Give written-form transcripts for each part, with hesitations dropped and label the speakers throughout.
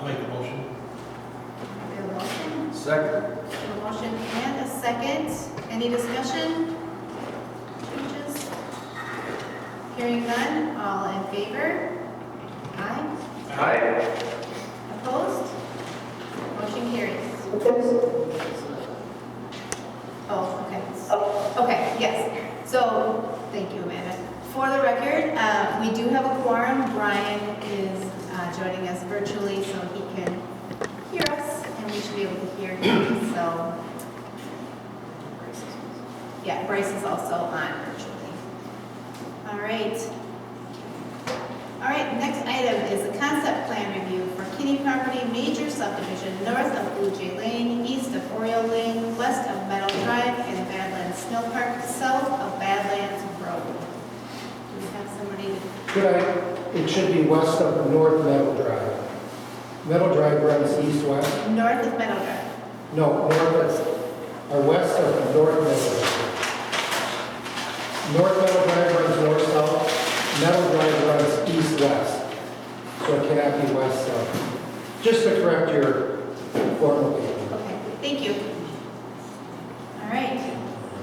Speaker 1: I'll make the motion.
Speaker 2: We have a motion.
Speaker 3: Second.
Speaker 2: We have a motion and a second. Any discussion? Changes? Hearing none, all in favor? Aye.
Speaker 3: Aye.
Speaker 2: Opposed? Motion carries. Oh, okay. Okay, yes. So, thank you, Amanda. For the record, we do have a quorum. Brian is joining us virtually so he can hear us, and we should be able to hear him, so. Yeah, Bryce is also on virtually. All right. All right, next item is the concept plan review for Kinney property, major subdivision, north of Blue Jay Lane, east of Oriole Lane, west of Meadow Drive, and Badlands Snow Park, south of Badlands Road. Do we have somebody to?
Speaker 4: Could I, it should be west of North Meadow Drive. Meadow Drive runs east-west.
Speaker 2: North of Meadow Drive.
Speaker 4: No, north or west of North Meadow Drive. North Meadow Drive runs north-south. Meadow Drive runs east-west. So it cannot be west-south. Just to correct your formal statement.
Speaker 2: Okay, thank you. All right.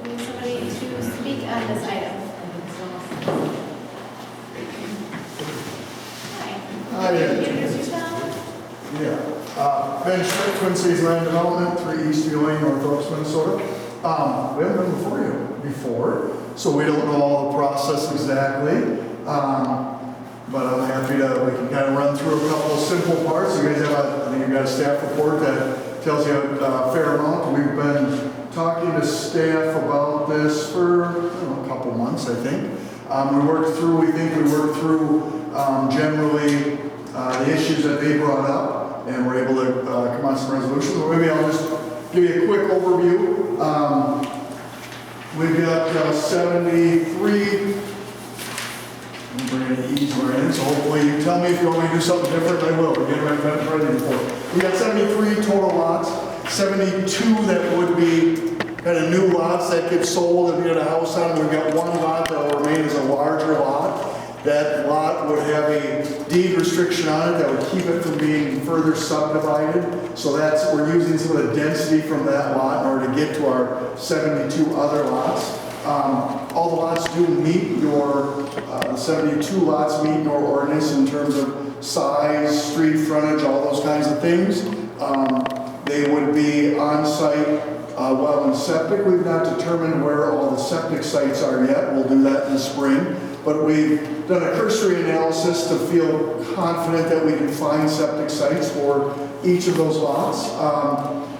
Speaker 2: We need somebody to speak on this item. Hi. Introduce yourself.
Speaker 5: Yeah. Ben Schmidt, Twin Cities Land Development, 3 Eastview Lane, North Oaks, Minnesota. We haven't been before you before, so we don't know all the process exactly. But I'm happy to, we can kind of run through a couple of simple parts. You guys have I think you've got a staff report that tells you a fair amount. We've been talking to staff about this for a couple months, I think. We think we worked through generally the issues that they brought up, and we're able to come on some resolutions. But maybe I'll just give you a quick overview. We've got 73. Bring it easier in, so hopefully you tell me if you want me to do something different, I will. We're getting ready for. We got 73 total lots, 72 that would be kind of new lots that get sold and get a house on. We've got 1 lot that will remain as a larger lot. That lot would have a deed restriction on it that would keep it from being further subdivided. So we're using some of the density from that lot in order to get to our 72 other lots. All the lots do meet your, 72 lots meet your ordinance in terms of size, street frontage, all those kinds of things. They would be on-site well and septic. We've not determined where all the septic sites are yet. We'll do that in the spring. But we've done a cursory analysis to feel confident that we can find septic sites for each of those lots.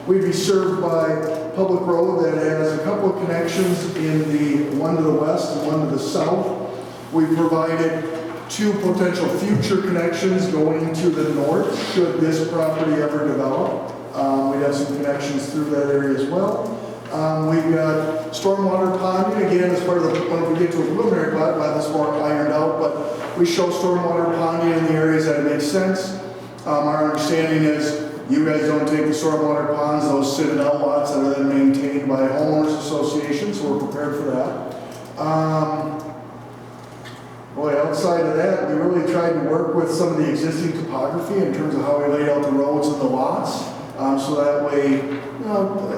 Speaker 5: We'd be served by public road that has a couple of connections in the one to the west and one to the south. We've provided 2 potential future connections going to the north should this property ever develop. We'd have some connections through that area as well. We've got stormwater ponding, again, as part of the, when we get to a preliminary plat, we'll have this more ironed out, but we show stormwater ponding in the areas that it makes sense. Our understanding is you guys don't take the stormwater ponds, those sit in outlots that are then maintained by homeowners associations, so we're prepared for that. Boy, outside of that, we really tried to work with some of the existing topography in terms of how we laid out the roads and the lots. So that way,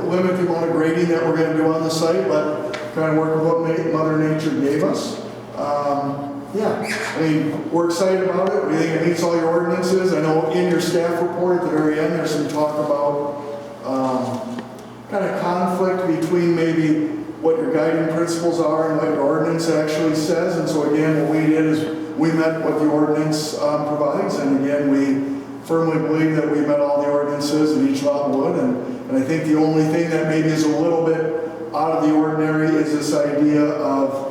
Speaker 5: limit the amount of grading that we're going to do on the site, but kind of work with what Mother Nature gave us. Yeah, I mean, we're excited about it. We think it meets all your ordinances. I know in your staff report at the very end, there's some talk about kind of conflict between maybe what your guiding principles are and what your ordinance actually says. And so again, what we did is we met what the ordinance provides. And again, we firmly believe that we met all the ordinances and each lot would. And I think the only thing that maybe is a little bit out of the ordinary is this idea of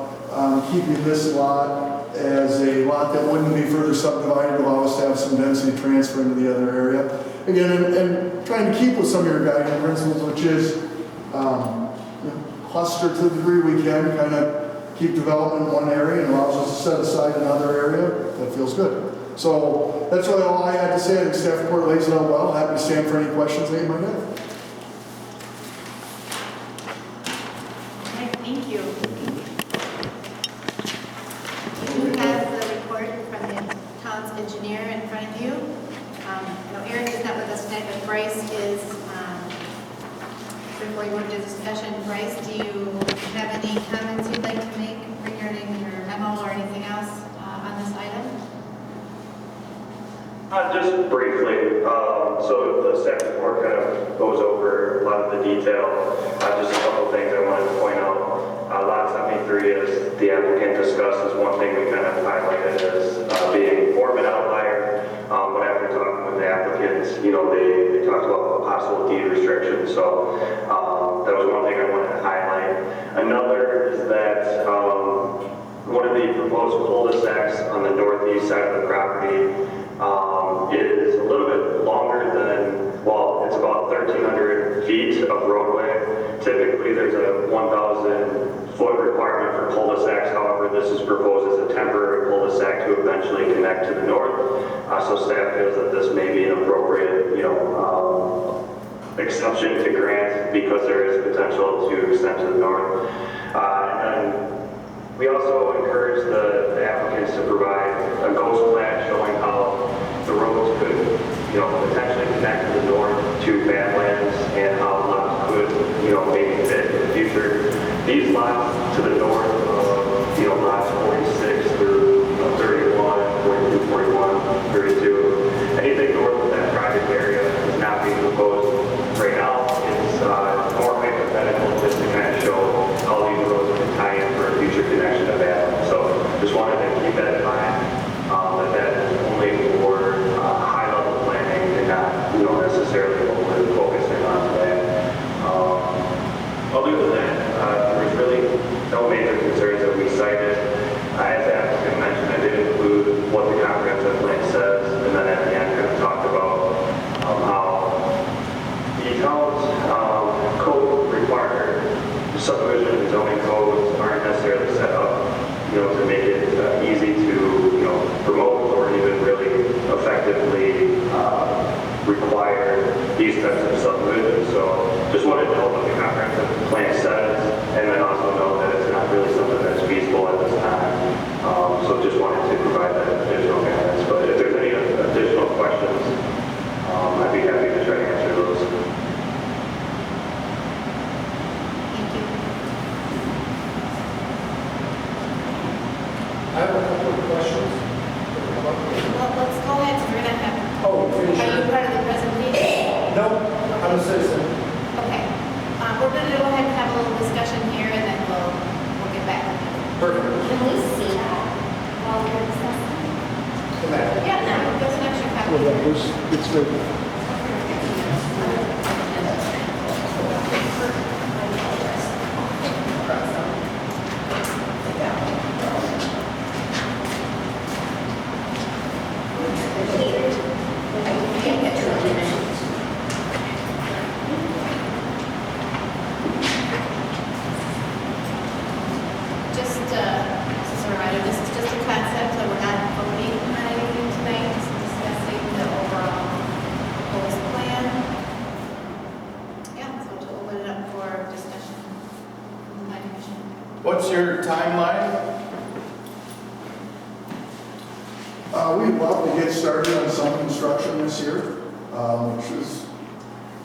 Speaker 5: keeping this lot as a lot that wouldn't be further subdivided, allow us to have some density transfer into the other area. Again, and trying to keep with some of your guiding principles, which is cluster to the degree we can, kind of keep development in one area and allows us to set aside another area that feels good. So that's really all I had to say. I think staff report lays it out well. Happy to stand for any questions that you might have.
Speaker 2: Okay, thank you. You have the report from the town's engineer in front of you. Eric is Bryce is, before you go into discussion, Bryce, do you have any comments you'd like to make regarding your memo or anything else on this item?
Speaker 1: Just briefly, so the staff report kind of goes over a lot of the detail. Just a couple of things I wanted to point out. Lot 73, as the applicant discussed, is one thing we kind of highlighted as being more of an outlier. But after talking with the applicants, you know, they talked about a possible deed restriction. So that was one thing I wanted to highlight. Another is that one of the proposed cul-de-sacs on the northeast side of the property is a little bit longer than, well, it's about 1,300 feet of roadway. Typically, there's a 1,000-foot requirement for cul-de-sacs. However, this is proposed as a temporary cul-de-sac to eventually connect to the north. So staff feels that this may be an appropriate, you know, exception to grant because there is potential to extend to the north. And we also encourage the applicants to provide a ghost plan showing how the roads could, you know, potentially connect to the north to Badlands and how lots could, you know, maybe fit in the future. These lots to the north of, you know, lots 46 through 31, 42, 41, 32, anything north of that project area is not being proposed right now. It's more hypothetical just to kind of show how these roads can tie in for a future connection to Badlands. So just wanted to keep that in mind, that is only for high-level planning and not, you know, necessarily what we're focusing on today. Other than that, there was really no major concerns that we cited. As the applicant mentioned, I did include what the comprehensive plan says, and then at the end kind of talked about how the town's code required subdivision and zoning codes aren't necessarily set up, you know, to make it easy to, you know, promote or even really effectively require these types of subdivisions. So just wanted to know what the comprehensive plan says, and then also know that it's not really something that's feasible at this time. So just wanted to provide that additional guidance. But if there's any additional questions, I'd be happy to try to answer those.
Speaker 2: Thank you.
Speaker 4: I have a couple of questions.
Speaker 2: Well, let's go ahead, so we're gonna have,
Speaker 4: Oh, finish
Speaker 2: are you
Speaker 4: it.
Speaker 2: part of the presentation?
Speaker 4: No, I'm a citizen.
Speaker 2: Okay. We're gonna go ahead and have a little discussion here, and then we'll get back.
Speaker 4: Perfect.
Speaker 3: Can we see that while we're discussing?
Speaker 4: Come back.
Speaker 2: Yeah, no, there's an extra copy.
Speaker 5: Well, that was, it's good.
Speaker 2: Just, as a reminder, this is just a concept, so we're not voting on anything tonight, just discussing the overall proposed plan. Yeah, so to open it up for discussion from the planning commission.
Speaker 6: What's your timeline?
Speaker 5: We'd love to get started on some construction this year, which is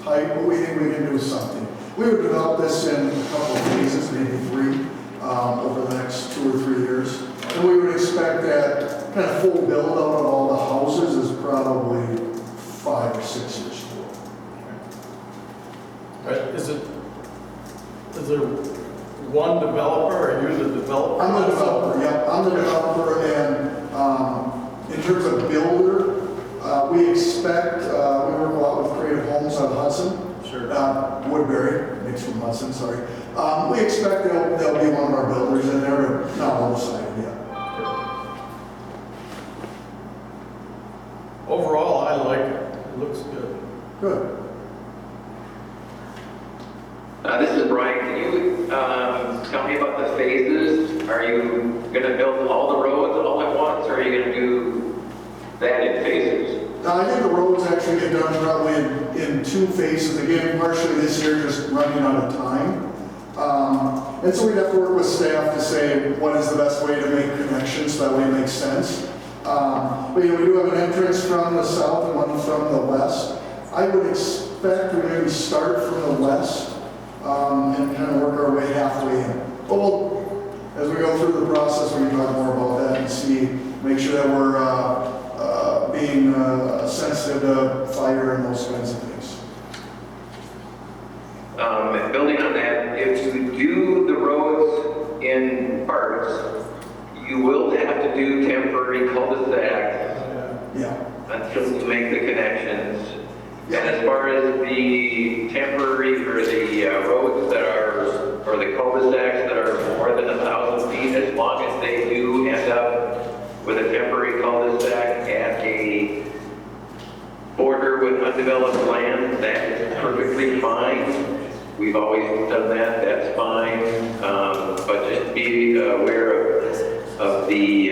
Speaker 5: tight, but we think we can do something. We would develop this in a couple of phases, maybe 3, over the next 2 or 3 years. And we would expect that kind of full build out of all the houses is probably 5 or 6 years old.
Speaker 6: Is there one developer, are you the developer?
Speaker 5: I'm the developer, yeah, I'm the developer, and in terms of builder, we expect, we work a lot with Creative Homes on Hudson.
Speaker 6: Sure.
Speaker 5: Woodbury, mixed from Hudson, sorry. We expect they'll be one of our builders, and they're not all decided yet.
Speaker 6: Overall, I like it. It looks good.
Speaker 5: Good.
Speaker 7: This is Brian. Can you tell me about the phases? Are you going to build all the roads all at once, or are you going to do that in phases?
Speaker 5: I think the roads actually get done probably in 2 phases. Again, partially this year, just running out of time. And so we'd have to work with staff to say what is the best way to make connections, so that way it makes sense. But you know, we do have an entrance from the south and one from the west. I would expect we're maybe start from the west and kind of work our way halfway in. But we'll, as we go through the process, we can talk more about that and see, make sure that we're being sensitive to fire and those kinds of things.
Speaker 7: Building on that, if you do the roads in parts, you will have to do temporary cul-de-sacs
Speaker 5: Yeah.
Speaker 7: until you make the connections. And as far as the temporary or the roads that are, or the cul-de-sacs that are more than 1,000 feet, as long as they do end up with a temporary cul-de-sac at a border with undeveloped land, that is perfectly fine. We've always done that, that's fine. But just be aware of the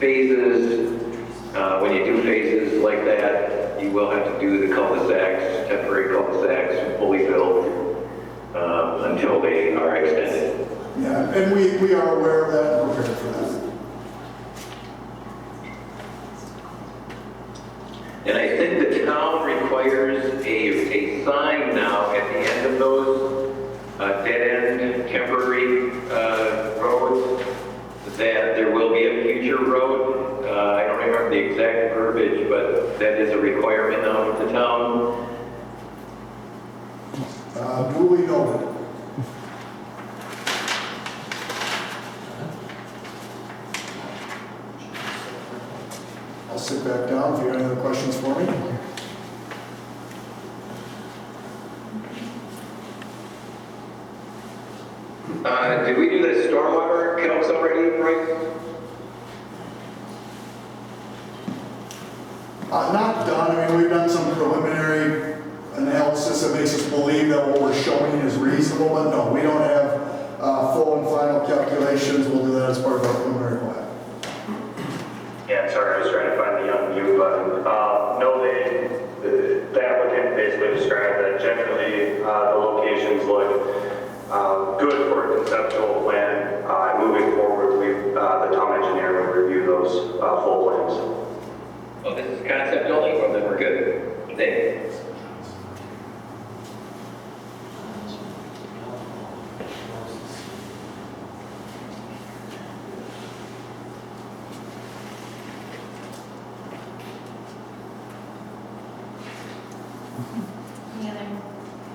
Speaker 7: phases. When you do phases like that, you will have to do the cul-de-sacs, temporary cul-de-sacs, fully built until they are extended.
Speaker 5: Yeah, and we are aware of that and prepared for that.
Speaker 7: And I think the town requires a sign now at the end of those dead-end temporary roads that there will be a future road. I don't remember the exact verbiage, but that is a requirement now of the town.
Speaker 5: Duly noted. I'll sit back down if you have any other questions for me.
Speaker 7: Did we do the stormwater calcs already, Bryce?
Speaker 5: Not done. I mean, we've done some preliminary analysis that makes us believe that what we're showing is reasonable, but no, we don't have full and final calculations. We'll do that as part of our preliminary plan.
Speaker 1: Yeah, sorry, I was trying to find the unmute button. No, the applicant basically described that generally the locations look good for a conceptual plan. Moving forward, the town engineer will review those full plans.
Speaker 7: Oh, this is concept only, well then we're good. Thanks.
Speaker 2: Any other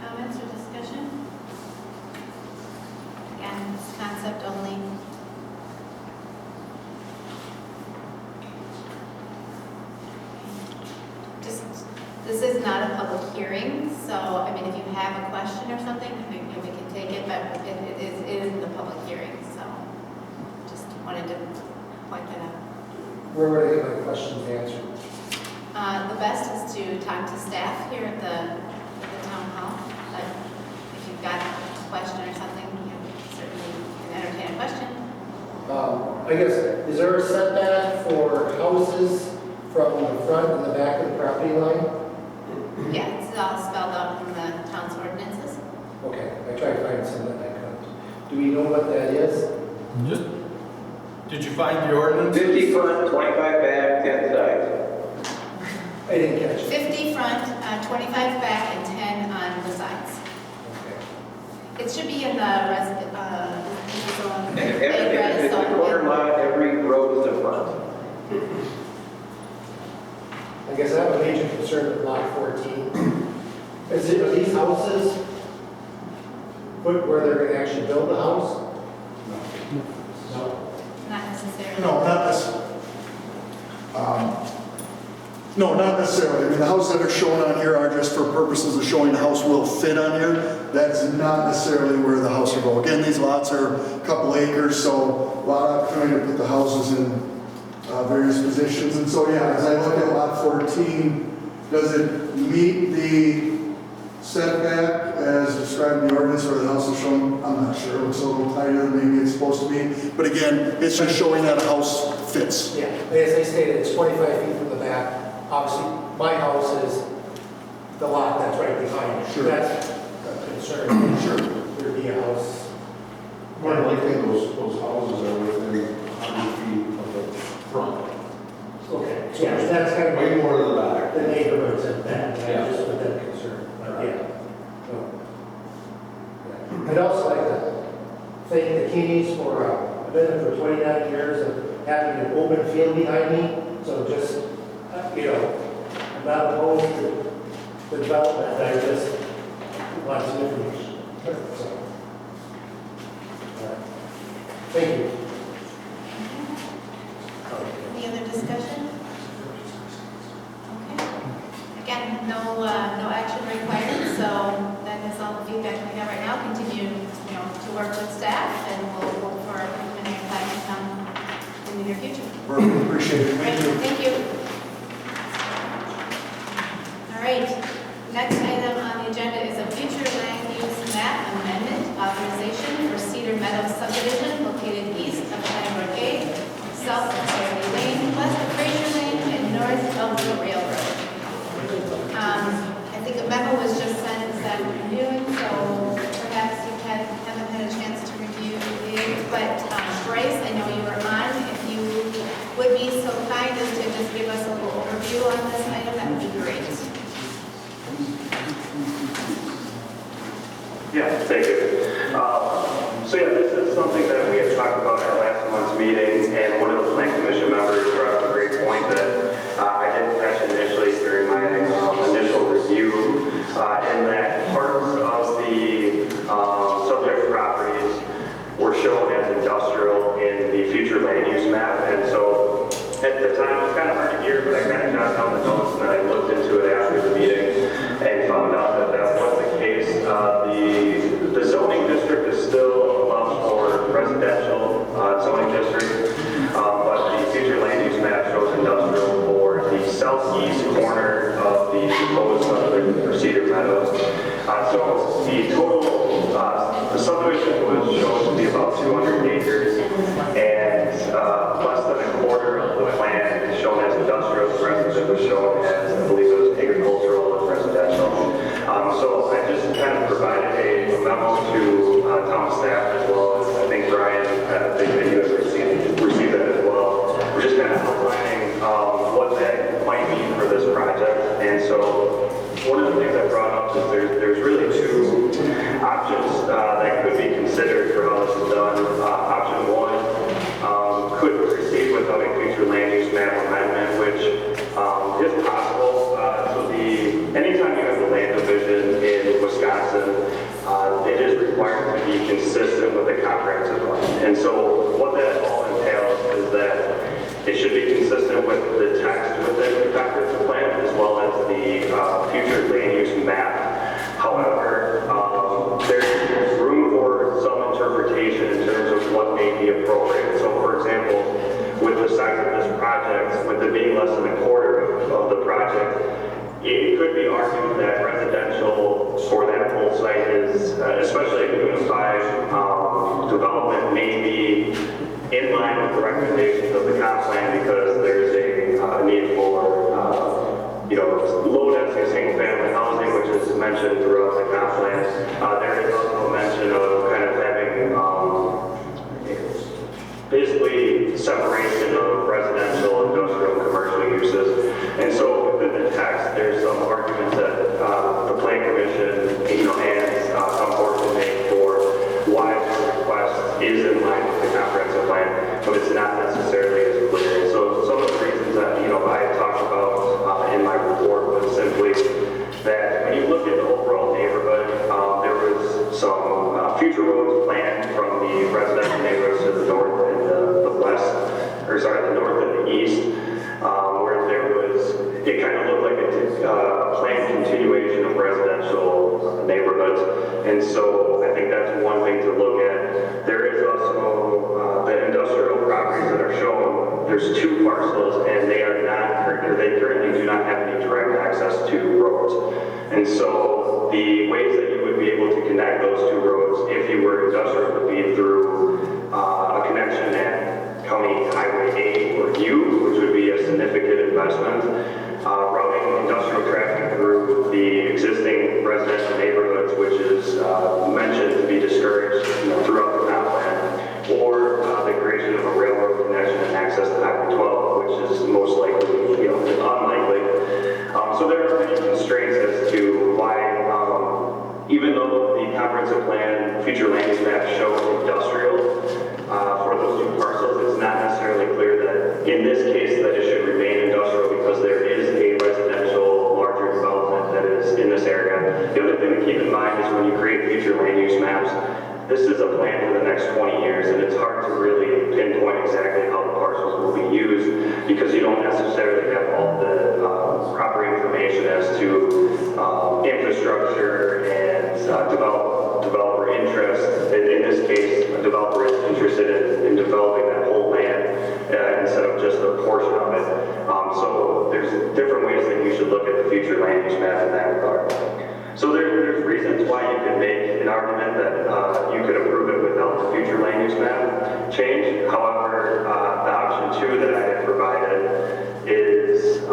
Speaker 2: comments or discussion? Again, it's concept only. This is not a public hearing, so, I mean, if you have a question or something, we can take it, but it is the public hearing, so just wanted to point that out.
Speaker 4: Where would I get my questions answered?
Speaker 2: The best is to talk to staff here at the town hall, but if you've got a question or something, you certainly can entertain a question.
Speaker 4: I guess, is there a setback for houses from the front and the back of the property line?
Speaker 2: Yeah, it's all spelled out in the town's ordinances.
Speaker 4: Okay, I tried to find something that I couldn't. Do we know what that is?
Speaker 6: Did you find the ordinance?
Speaker 7: 50 front, 25 back, 10 sides.
Speaker 4: I didn't catch it.
Speaker 2: 50 front, 25 back, and 10 on the sides.
Speaker 4: Okay.
Speaker 2: It should be in the
Speaker 7: And if it's a corner lot, every road is a front.
Speaker 4: I guess I have a major concern with lot 14. Are these houses put where they're going to actually build the house? No.
Speaker 2: Not necessarily.
Speaker 5: No, not this. No, not necessarily. I mean, the houses that are shown on here are just for purposes of showing the house will fit on here. That's not necessarily where the house will go. Again, these lots are a couple acres, so a lot of opportunity to put the houses in various positions. And so, yeah, as I look at lot 14, does it meet the setback as described in the ordinance where the house is shown? I'm not sure. It looks a little tighter than maybe it's supposed to be. But again, it's just showing that a house fits.
Speaker 4: Yeah, as I stated, it's 25 feet from the back. Obviously, my house is the lot that's right behind it.
Speaker 5: Sure.
Speaker 4: That's a concern.
Speaker 5: Sure.
Speaker 4: There'd be a house.
Speaker 8: More than likely, those houses are within 100 feet of the front.
Speaker 4: Okay. Yeah, that's kind of
Speaker 8: Way more than the back.
Speaker 4: the neighborhoods and that.
Speaker 8: Yeah.
Speaker 4: Just Kinney's I've been there for 29 years and having an open field behind me, so just, I'm not opposed to the development, I just want some information. So, thank you.
Speaker 2: Any other discussion? Okay. Again, no action required, so that is all the feedback we have right now. Continue, to work with staff, and we'll look for a preliminary plan to come in the near future.
Speaker 5: Perfect, appreciate it. Thank you.
Speaker 2: Thank you. All right, next item on the agenda is a future land use map amendment authorization for Cedar Meadows subdivision located east of Pembroke Gate, south of Charity Lane, west of Fraser Lane, and north of the railroad. I think a memo was just sent this afternoon, so perhaps you haven't had a chance to review it. But Bryce, I know you were on. If you would be so kind as to just give us a little overview on this item, that would be great.
Speaker 1: Yeah, thank you. This is something that we had talked about at last month's meeting, and one of the Plan Commission members brought up a great point that I didn't catch initially during my initial review, in that parts of the subject properties were shown as industrial in the future land use map, and so at the time it was kind of hard to hear, but I kind of jotted down the notes and then I looked into it after the meeting and found out that that was the case. The zoning district is still allows for residential zoning district, but the future land use map shows industrial for the southeast corner of the proposed subdivision for Cedar Meadows. So the total, the subdivision was shown to be about 200 acres, and less than a quarter of the plan is shown as industrial. The rest of it was shown as, I believe it was agricultural and residential. So I just kind of provided a memo to town staff as well as I think Brian, I think that you have received that as well. We're just kind of outlining what that might mean for this project. And so one of the things I brought up is there's really two options that could be considered for how this is done. Option one could proceed without a future land use map amendment, which is possible. Anytime you have a land division in Wisconsin, it is required to be consistent with the comprehensive plan. And so what that all entails is that it should be consistent with the text within the comprehensive plan as well as the future land use map. However, there's room for some interpretation in terms of what may be appropriate. So for example, with the size of this project, with it being less than a quarter of the project, it could be argued that residential for that whole site is, especially a unified development, may be in line with the recommendations of the comp plan because there's a need for, low density single family housing, which is mentioned throughout the comp plan. There is also a mention of kind of having basically separation of residential, industrial, and commercial uses. And so within the text, there's some arguments that the Plan Commission, and some boards will make for why this request is in line with the comprehensive plan, but it's not necessarily as clear. So some of the reasons that, I talked about in my report was simply that when you look at the overall neighborhood, there was some future roads planned from the residential neighborhoods to the north and the north and the east, where there was, it kind of looked like a planned continuation of residential neighborhoods. And so I think that's one thing to look at. There is also the industrial properties that are shown. There's two parcels and they currently do not have any direct access to roads. And so the ways that you would be able to connect those two roads, if you were industrial, would be through a connection at County Highway 8 or U, which would be a significant investment. Routing industrial traffic through the existing residential neighborhoods, which is mentioned to be discouraged throughout the comp plan, or the creation of a railroad connection and access to Highway 12, which is most likely, unlikely. So there are many constraints as to why, even though the comprehensive comprehensive plan, future land use map show industrial for those two parcels. It's not necessarily clear that in this case that it should remain industrial because there is a residential larger development that is in this area. The other thing to keep in mind is when you create future land use maps, this is a plan for the next 20 years, and it's hard to really pinpoint exactly how the parcels will be used because you don't necessarily have all the proper information as to infrastructure and developer interest. In this case, a developer is interested in developing that whole land instead of just a portion of it. So there's different ways that you should look at the future land use map in that regard. So there's reasons why you could make an argument that you could approve it without the future land use map change. However, the option 2 that I have provided is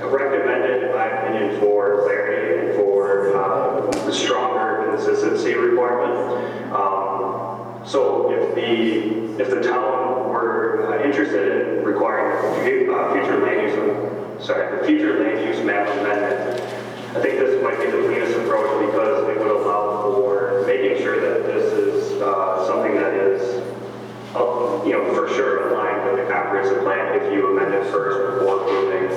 Speaker 1: recommended, in my opinion, for clarity and for the stronger consistency requirement. So if the town were interested in requiring the future land use map amendment, I think this might be the cleanest approach because it would allow for making sure that this is something that is, for sure aligned with the comprehensive plan if you amend it first before approving,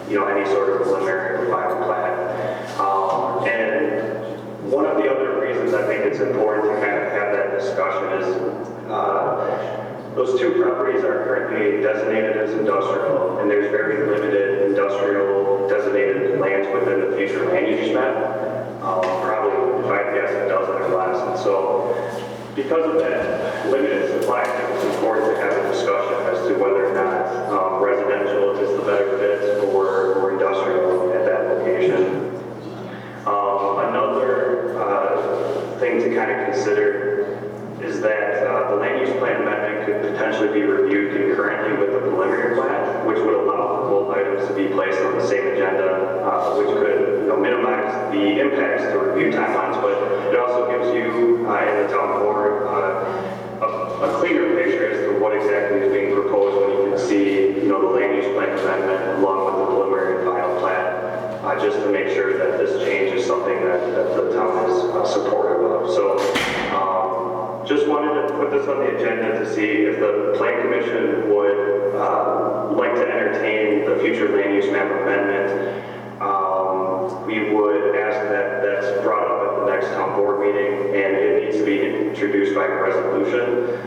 Speaker 1: any sort of preliminary or final plan. And one of the other reasons I think it's important to kind of have that discussion is those two properties are currently designated as industrial, and there's very limited industrial designated lands within the future land use map. Probably, if I had to guess, a dozen or less. And so, because of that limited supply, I think it's important to have a discussion as to whether or not residential is the better fit or industrial at that location. Another thing to kind of consider is that the land use plan amendment could potentially be reviewed concurrently with the preliminary plan, which would allow both items to be placed on the same agenda, which could minimize the impacts to review timelines, but it also gives you and the town board a cleaner picture as to what exactly is being proposed when you can see the land use plan amendment along with the preliminary and final plan, just to make sure that this change is something that the town is supportive of. So just wanted to put this on the agenda to see if the Plan Commission would like to entertain the future land use map amendment. We would ask that that's brought up at the next town board meeting, and it needs to be introduced by resolution.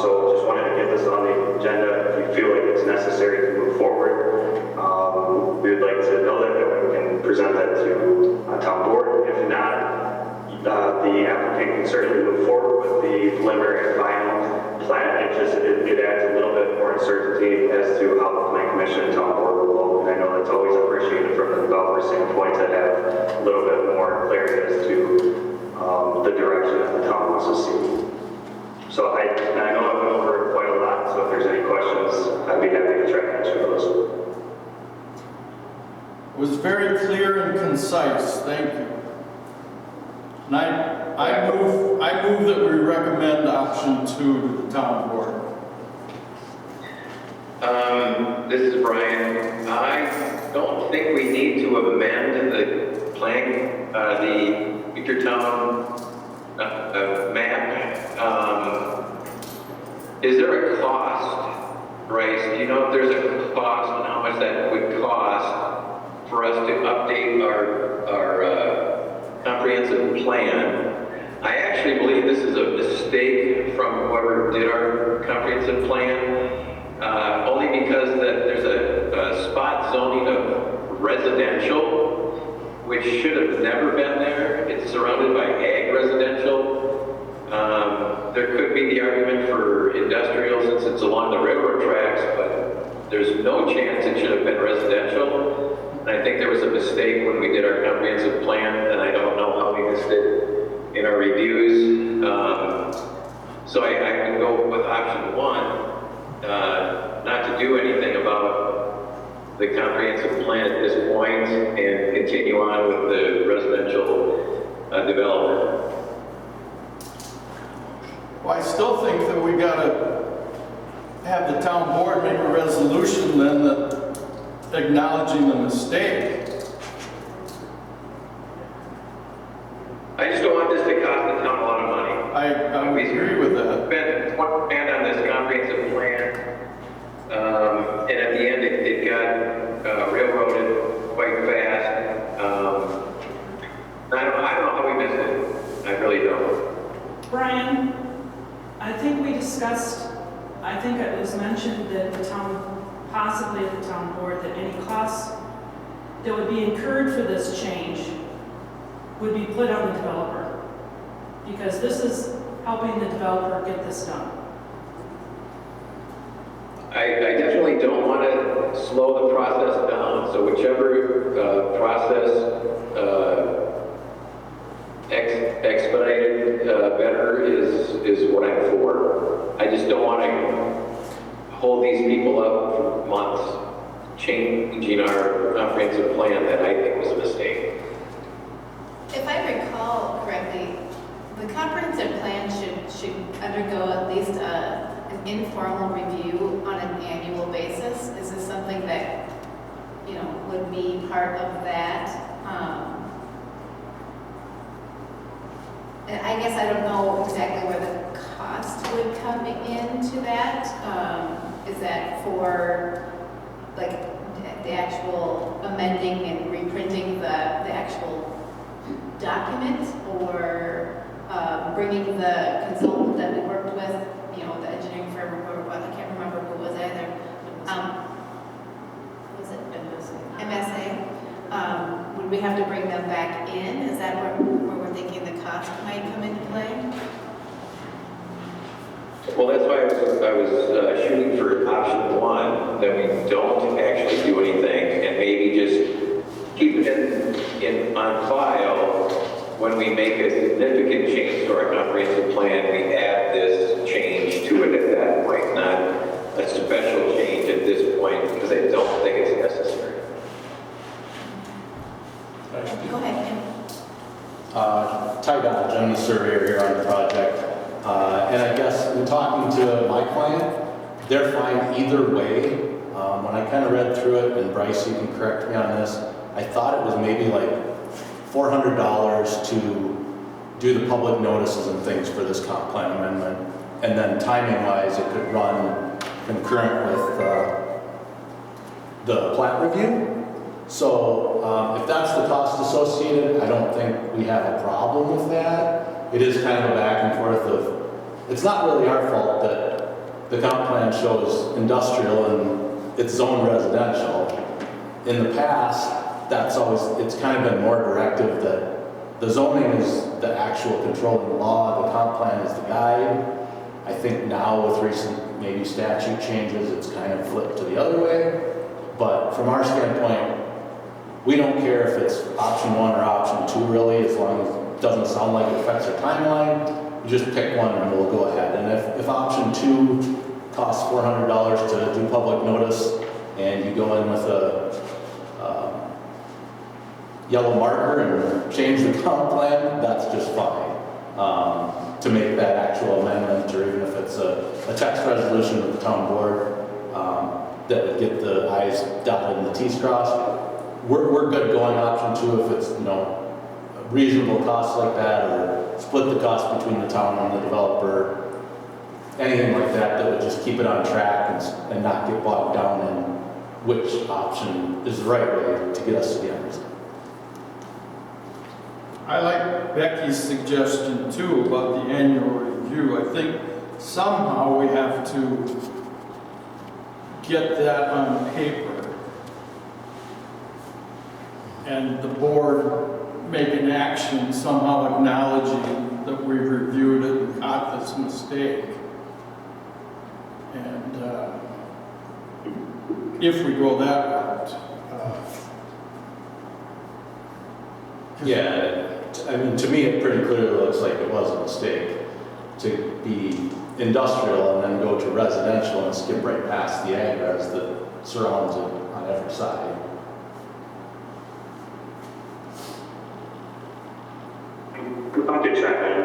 Speaker 1: So just wanted to get this on the agenda. If you feel like it's necessary to move forward, we would like to know that we can present that to town board. If not, the applicant can certainly move forward with the preliminary and final plan. It adds a little bit more uncertainty as to how the Plan Commission and town board will vote. And I know that's always appreciated from the developer standpoint to have a little bit more clarity as to the direction that the town wants to see. So I know I've been over quite a lot, so if there's any questions, I'd be happy to try to answer those.
Speaker 6: It was very clear and concise, thank you. And I move that we recommend option 2 to the town board.
Speaker 7: This is Brian. I don't think we need to amend the plan, the future town map. Is there a cost, Bryce? Do you know if there's a cost and how much that would cost for us to update our comprehensive plan? I actually believe this is a mistake from whoever did our comprehensive plan, only because there's a spot zoning of residential, which should have never been there. It's surrounded by ag residential. There could be the argument for industrial since it's along the railroad tracks, but there's no chance it should have been residential. And I think there was a mistake when we did our comprehensive plan, and I don't know how we missed it in our reviews. So I would go with option 1, not to do anything about the comprehensive plan at this point and continue on with the residential development.
Speaker 6: Well, I still think that we gotta have the town board make a resolution then that acknowledging the mistake.
Speaker 7: I just don't want this to
Speaker 9: mentioned that the town, possibly at the town board, that any costs that would be incurred for this change would be put on the developer, because this is helping the developer get this done.
Speaker 7: I definitely don't want to slow the process down, so whichever process expedited better is what I'm for. I just don't want to hold these people up for months changing our comprehensive plan that I think was a mistake.
Speaker 2: If I recall correctly, the comprehensive plan should undergo at least an informal review on an annual basis. Is this something that, would be part of that? And I guess I don't know exactly where the cost would come into that. Is that for, like, the actual amending and reprinting the actual document, or bringing the consultant that we worked with, the engineering firm, or what, I can't remember who was either. Was it MSA? Would we have to bring them back in? Is that where we're thinking the cost might come into play?
Speaker 7: Well, that's why I was shooting for option one, that we don't actually do anything, and maybe just keep it on file. When we make a significant change to our comprehensive plan, we add this change to it at that point, not a special change at this point, because I don't think it's necessary.
Speaker 2: Go ahead, Kim.
Speaker 10: Ty Dodge, I'm the surveyor here on the project. And I guess in talking to my client, they're fine either way. When I kind of read through it, and Bryce, you can correct me on this, I thought it was maybe like $400 to do the public notices and things for this comp plan amendment. And then timing-wise, it could run concurrent with the plat review. So if that's the cost associated, I don't think we have a problem with that. It is kind of a back and forth of, it's not really our fault that the comp plan shows industrial and it's zoned residential. In the past, it's kind of been more directive that the zoning is the actual controlling law, the comp plan is the guide. I think now with recent maybe statute changes, it's kind of flipped to the other way. But from our standpoint, we don't care if it's option one or option two really, as long as it doesn't sound like it affects our timeline. You just pick one and we'll go ahead. And if option two costs $400 to do public notice, and you go in with a yellow marker and change the comp plan, that's just fine. To make that actual amendment, or even if it's a text resolution of the town board, that would get the I's dotted and the T's crossed. We're good going option two if it's, a reasonable cost like that, or split the cost between the town and the developer. Anything like that that would just keep it on track and not get bogged down in which option is the right way to get us to the end result.
Speaker 6: I like Becky's suggestion too about the annual review. I think somehow we have to get that on paper, and the board make an action somehow acknowledging that we reviewed it and got this mistake. And if we go that route.
Speaker 10: Yeah, I mean, to me, it pretty clearly looks like it was a mistake to be industrial and then go to residential and skip right past the ag res that surrounds it on every side.
Speaker 1: I did check in.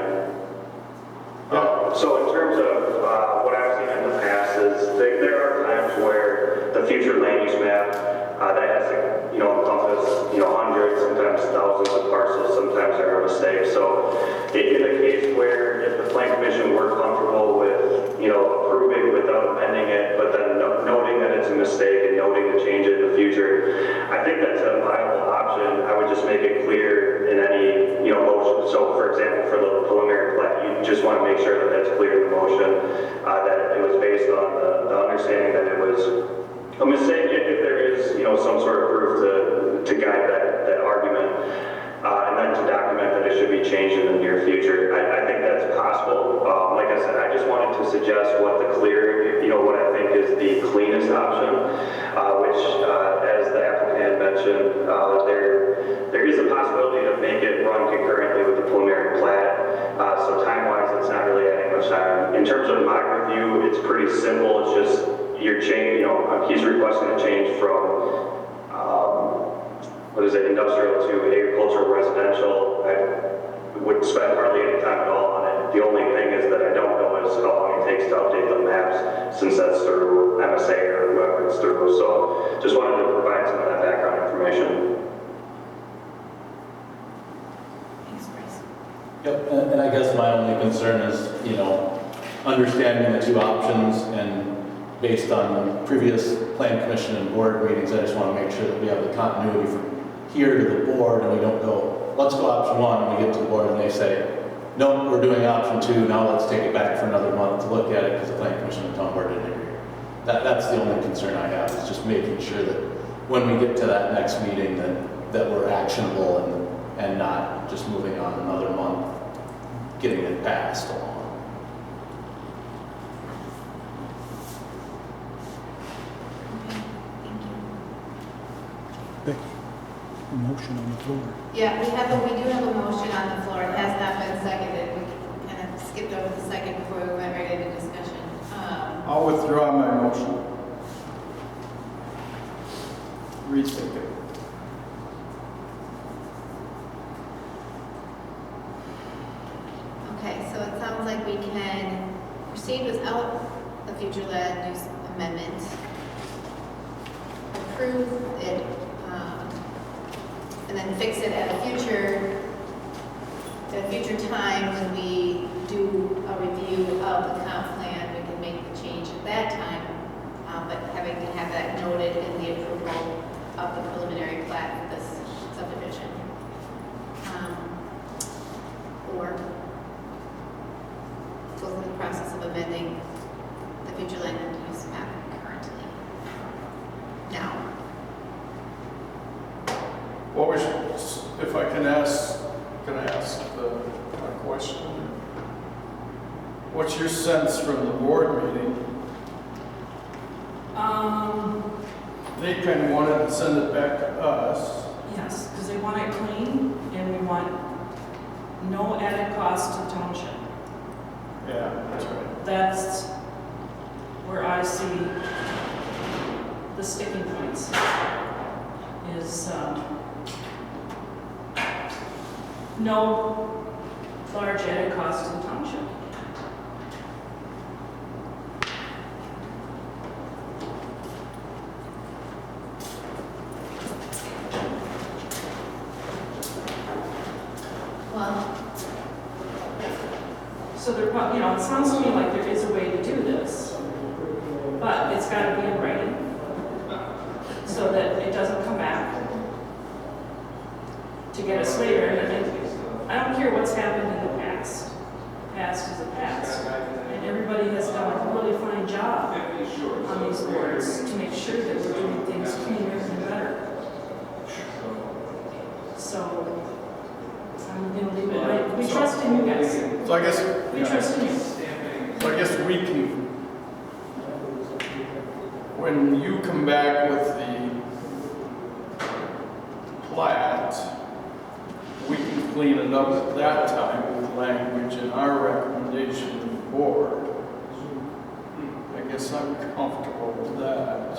Speaker 1: So in terms of what I've seen in the past is there are times where the future land use map that has to, encompass, hundreds, sometimes thousands of parcels, sometimes there are mistakes. So in a case where if the plan commission were comfortable with, approving without amending it, but then noting that it's a mistake and noting to change it in the future, I think that's a viable option. I would just make it clear in any, motion. So for example, for the preliminary plat, you just want to make sure that that's clear in the motion, that it was based on the understanding that it was a mistake if there is, some sort of proof to guide that argument, and then to document that it should be changed in the near future. I think that's possible. Like I said, I just wanted to suggest what what I think is the cleanest option, which, as the applicant mentioned, there is a possibility to make it run concurrently with the preliminary plat. So time-wise, it's not really adding much time. In terms of my review, it's pretty simple. It's just you're changing, he's requesting a change from, industrial to agricultural residential. I wouldn't spend hardly any time at all on it. The only thing is that I don't know is how long it takes to update the maps, since that's through MSA or whoever it's through. So just wanted to provide some of that background information.
Speaker 2: Thanks, Bryce.
Speaker 10: Yep, and I guess my only concern is, understanding the two options, and based on previous plan commission and board meetings, I just want to make sure that we have the continuity from here to the board, and we don't go, let's go option one, and we get to the board and they say, no, we're doing option two, now let's take it back for another month to look at it because the plan commission and town board didn't agree. That's the only concern I have, is just making sure that when we get to that next meeting that we're actionable and not just moving on another month, getting it passed along.
Speaker 2: Thank you.
Speaker 11: A motion on the floor.
Speaker 2: Yeah, we do have a motion on the floor. It has not been seconded. We kind of skipped over the second before we went right into discussion.
Speaker 6: I'll withdraw my motion. Rethink it.
Speaker 2: Okay, so it sounds like we can proceed without the future land use amendment. Approve it, and then fix it at a future time when we do a review of the comp plan. We can make the change at that time, but having to have that noted in the approval of the preliminary plat for this subdivision. Or go through the process of amending the future land use map currently. Now,
Speaker 6: What was, if I can ask a question? What's your sense from the board meeting? They kind of wanted to send it back to us.
Speaker 9: Yes, because they want it clean, and we want no added cost to township.
Speaker 6: Yeah, that's right.
Speaker 9: That's where I see the sticking points, is no large added cost to the township.
Speaker 2: well,
Speaker 9: So there, it sounds to me like there is a way to do this, but it's got to be in writing so that it doesn't come back to get us later. And I don't care what's happened in the past. Past is the past. And everybody has done a really fine job on these boards to make sure that we're doing things cleaner and better. So I'm going to leave it. We trust in you guys.
Speaker 6: So I guess,
Speaker 9: We trust in you.
Speaker 6: so I guess we can, when you come back with the plat, we can clean it up at that time with language in our recommendation to the board. I guess I'm comfortable with that.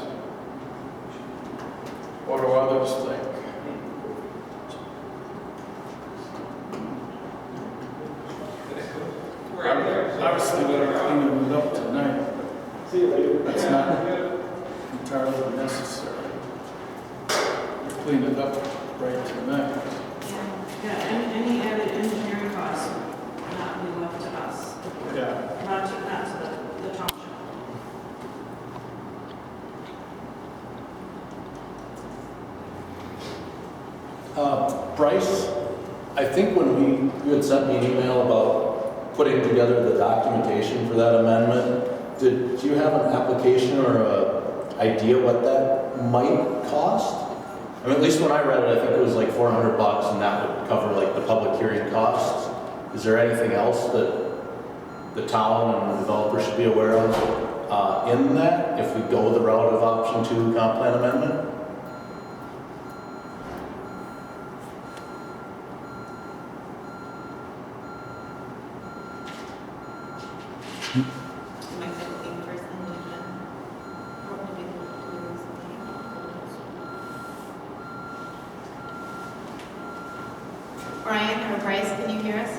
Speaker 6: What do others think? I was thinking of cleaning it up tonight. That's not entirely necessary. Clean it up right tonight.
Speaker 9: Yeah, any added engineering costs will not be left to us.
Speaker 6: Yeah.
Speaker 9: Not to the township.
Speaker 10: Bryce, I think when you had sent me an email about putting together the documentation for that amendment, do you have an application or a idea what that might cost? I mean, at least when I read it, I think it was like $400 and that would cover like the public hearing costs. Is there anything else that the town and the developer should be aware of in that if we go the route of option 2 comp plan amendment?
Speaker 2: Brian or Bryce, can you hear us?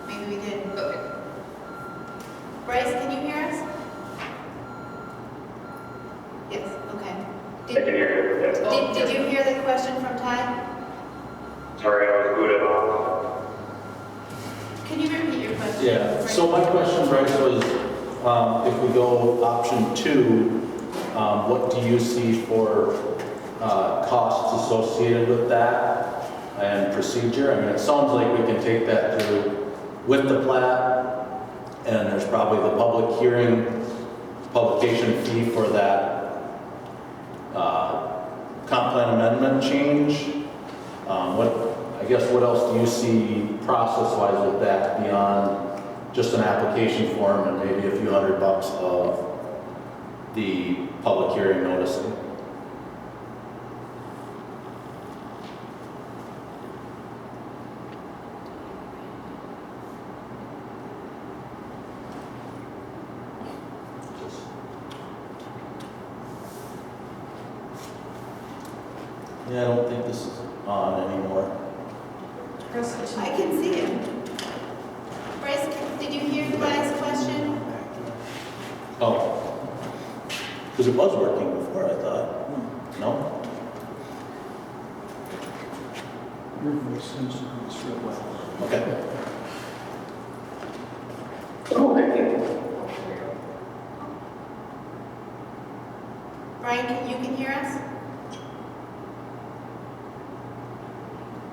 Speaker 2: Maybe we did. Okay. Bryce, can you hear us? Yes, okay.
Speaker 1: I can hear you, yes.
Speaker 2: Did you hear the question from Ty?
Speaker 1: Sorry, I was booted off.
Speaker 2: Can you repeat your question?
Speaker 10: Yeah,
Speaker 2: Bryce?
Speaker 10: so my question, Bryce, was if we go option 2, what do you see for costs associated with that and procedure? I mean, it sounds like we can take that through with the plat, and there's probably the public hearing, publication fee for that comp plan amendment change. I guess what else do you see process-wise with that beyond just an application form and maybe a few $100 of the public hearing noticing? Yeah, I don't think this is on anymore.
Speaker 2: I can see it. Bryce, did you hear the last question?
Speaker 10: Oh, because it was working before, I thought. No?
Speaker 11: Your voice seems to be real well.
Speaker 10: Okay.
Speaker 2: Brian, you can hear us?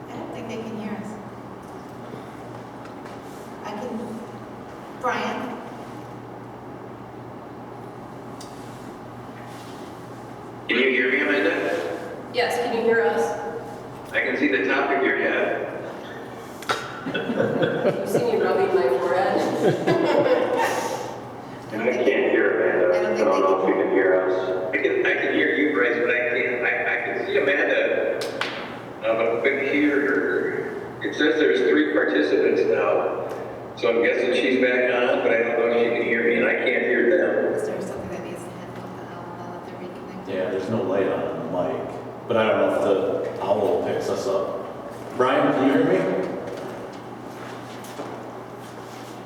Speaker 2: I don't think they can hear us. I can, Brian?
Speaker 7: Can you hear me, Amanda?
Speaker 12: Yes, can you hear us?
Speaker 7: I can see the top of your head.
Speaker 12: You see me rubbing my forehead?
Speaker 1: I can't hear Amanda. I don't know if you can hear us.
Speaker 7: I can hear you, Bryce, but I can see Amanda. But here, it says there's 3 participants now. So I'm guessing she's back on, but I don't know if she can hear me, and I can't hear them.
Speaker 2: Is there something that needs to happen with the owl now that they're reconnected?
Speaker 10: Yeah, there's no light on the mic, but I don't know if the owl picks us up. Brian, can you hear me?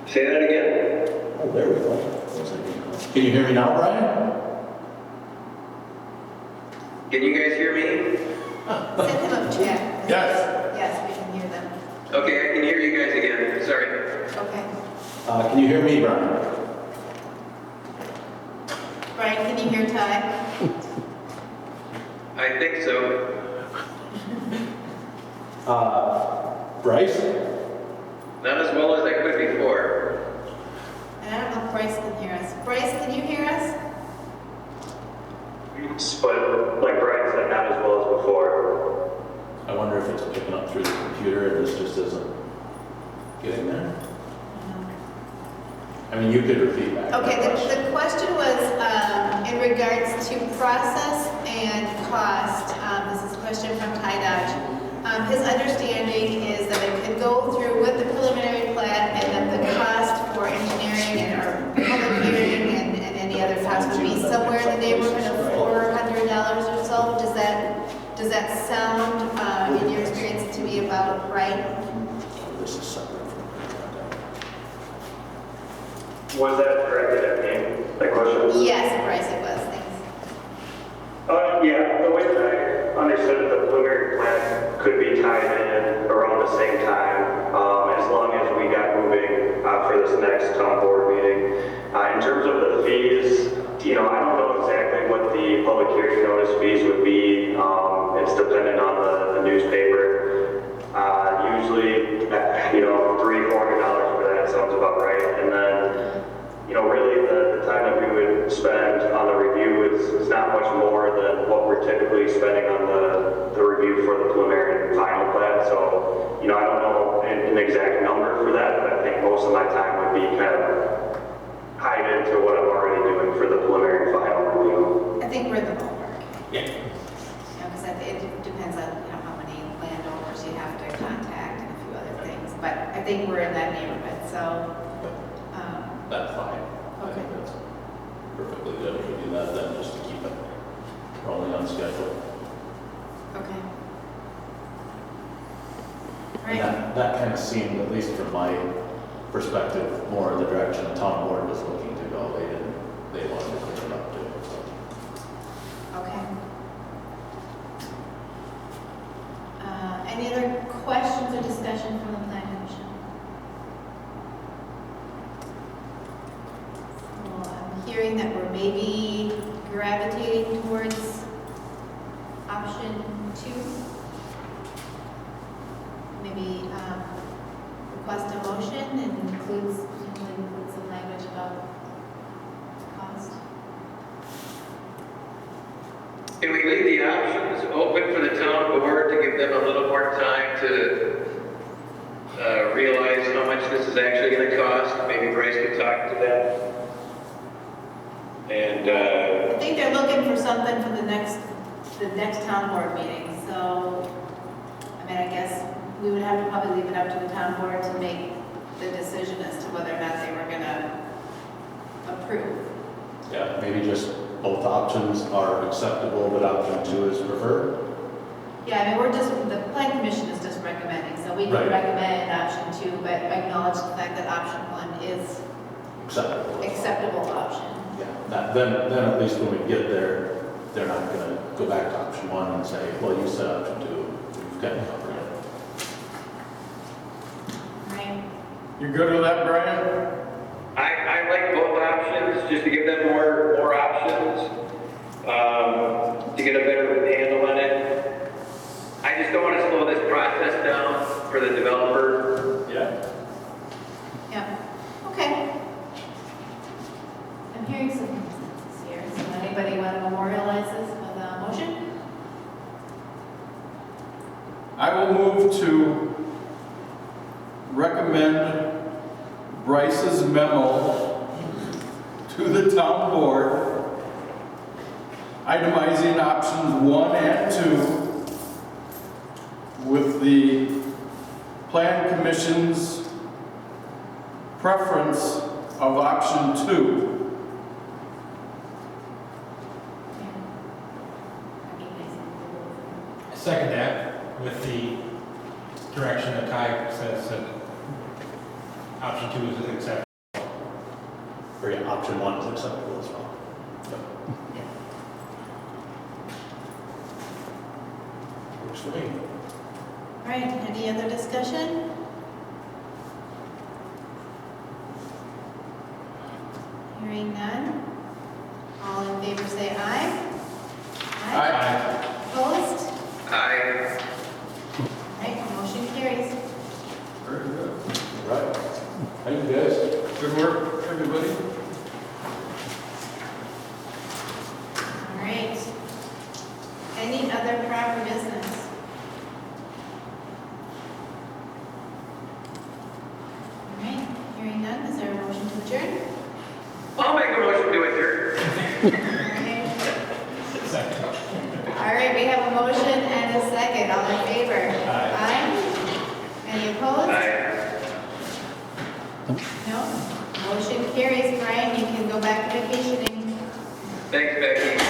Speaker 7: Say that again.
Speaker 10: Oh, there we go. Can you hear me now, Brian?
Speaker 7: Can you guys hear me?
Speaker 2: Send them a chat.
Speaker 5: Yes.
Speaker 2: Yes, we can hear them.
Speaker 7: Okay, I can hear you guys again. Sorry.
Speaker 2: Okay.
Speaker 10: Can you hear me, Brian?
Speaker 2: Brian, can you hear Ty?
Speaker 7: I think so.
Speaker 10: Bryce?
Speaker 7: Not as well as I could before.
Speaker 2: And I don't know if Bryce can hear us. Bryce, can you hear us?
Speaker 1: But like Brian said, not as well as before.
Speaker 10: I wonder if it's picking up through the computer and this just isn't getting there. I mean, you could repeat back.
Speaker 2: Okay,
Speaker 10: that question.
Speaker 2: the question was in regards to process and cost. This is a question from Ty Dodge. His understanding is that it could go through with the preliminary plat and that the cost for engineering and our public hearing and any other cost would be somewhere in the neighborhood of $400 or so. Does that sound, in your experience, to be about right?
Speaker 10: This is separate from the
Speaker 1: Was that directed at me, that question?
Speaker 2: Yes, Bryce, it was. Thanks.
Speaker 1: Yeah, the way that I understood it, the preliminary plan could be tied in around the same time, as long as we got moving for this next town board meeting. In terms of the fees, I don't know exactly what the public hearing notice fees would be. It's dependent on the newspaper.
Speaker 2: think we're in the ballpark.
Speaker 10: Yeah.
Speaker 2: Because it depends on, how many landowners you have to contact and a few other things. But I think we're in that neighborhood, so,
Speaker 10: That's fine. I think
Speaker 2: Okay.
Speaker 10: that's perfectly good if we do that, then just to keep it rolling on schedule.
Speaker 2: okay. All
Speaker 10: And
Speaker 2: right,
Speaker 10: that kind of seemed, at least from my perspective, more the direction the town board was looking to go. They wanted to clean it up too, so.
Speaker 2: okay. Any other questions or discussion from the planning commission? So I'm hearing that we're maybe gravitating towards option 2. Maybe request a motion and include some language about cost.
Speaker 7: Can we leave the options open for the town board to give them a little more time to realize how much this is actually going to cost? Maybe Bryce could talk to them. And,
Speaker 2: I think they're looking for something for the next town board meeting, so, I guess we would have to probably leave it up to the town board to make the decision as to whether or not they were gonna approve.
Speaker 10: Yeah, maybe just both options are acceptable, but option 2 is preferred.
Speaker 2: Yeah, the plan commission is just recommending, so we can
Speaker 10: Right.
Speaker 2: recommend option 2, but acknowledge the fact that option 1 is
Speaker 10: Acceptable.
Speaker 2: acceptable option.
Speaker 10: Yeah, then at least when we get there, they're not gonna go back to option 1 and say, well, you said option 2, we've got it covered.
Speaker 2: Right?
Speaker 6: You good with that, Brian?
Speaker 7: I like both options, just to give them more options, to get a better handle on it. I just don't want to slow this process down for the developer.
Speaker 10: Yeah.
Speaker 2: Yeah, okay. I'm hearing some consensus here, so anybody want to memorialize this with a motion?
Speaker 6: I will move to recommend Bryce's memo to the town board, itemizing options 1 and 2 with the plan commission's preference of option 2.
Speaker 13: I second that with the direction that Kai says that option 2 is acceptable.
Speaker 10: Or yeah, option 1 is acceptable as well. Yep. Works for me.
Speaker 2: All right, any other discussion? Hearing none. All in favor say aye.
Speaker 6: Aye.
Speaker 2: Opposed?
Speaker 7: I
Speaker 2: All right, motion carries.
Speaker 6: Very good.
Speaker 10: All right. Thank you, guys.
Speaker 6: Good work, everybody.
Speaker 2: All right. Any other proper business? All right, hearing none, is there a motion to adjourn?
Speaker 7: I'll make a motion to adjourn.
Speaker 13: Second.
Speaker 2: All right, we have a motion and a second. All in favor? Aye. Any opposed?
Speaker 7: Aye.
Speaker 2: No? Motion carries. Brian, you can go back to vacationing.
Speaker 7: Thanks, Becky.